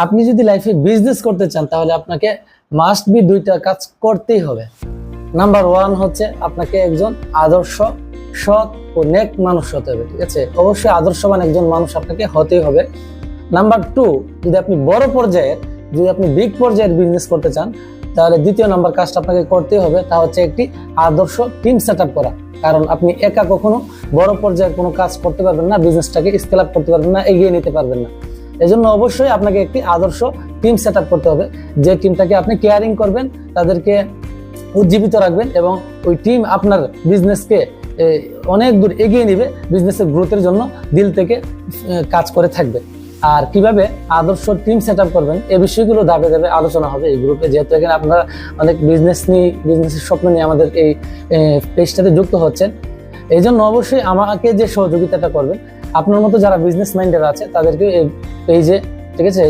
আপনি যদি লাইফে বিজনেস করতে চান তাহলে আপনাকে মাস্ট বি দুইটা কাজ করতেই হবে। নাম্বার ওয়ান হচ্ছে আপনাকে একজন আদর্শ, সৎ ও নেক মানুষ হতে হবে। ঠিক আছে, অবশ্যই আদর্শবান একজন মানুষ আপনাকে হতেই হবে। নাম্বার টু, যদি আপনি বড় পর্যায়ের, যদি আপনি বিগ পর্যায়ের বিজনেস করতে চান তাহলে দ্বিতীয় নাম্বার কাজটা আপনাকে করতেই হবে, তা হচ্ছে একটি আদর্শ টিম সেট আপ করা। কারণ আপনি একা কখনো বড় পর্যায়ের কোনো কাজ করতে পারবেন না, বিজনেসটাকে স্কেল আপ করতে পারবেন না, এগিয়ে নিতে পারবেন না। এজন্য অবশ্যই আপনাকে একটি আদর্শ টিম সেট আপ করতে হবে, যে টিমটাকে আপনি কেয়ারিং করবেন, তাদেরকে উজ্জীবিত রাখবেন এবং ওই টিম আপনার বিজনেসকে অনেক দূর এগিয়ে নেবে, বিজনেসের গ্রোথের জন্য দিল থেকে কাজ করে থাকবে। আর কিভাবে আদর্শ টিম সেট আপ করবেন এই বিষয়গুলো ধাপে ধাপে আলোচনা হবে এই গ্রুপে। যেহেতু এখানে আপনারা অনেক বিজনেসের স্বপ্ন নিয়ে আমাদের এই পেজটাতে যুক্ত হচ্ছেন, এই জন্য অবশ্যই আমাকে যে সহযোগিতাটা করবেন, আপনার মতো যারা বিজনেস মাইন্ডেড আছে তাদেরকে এই পেজে, ঠিক আছে,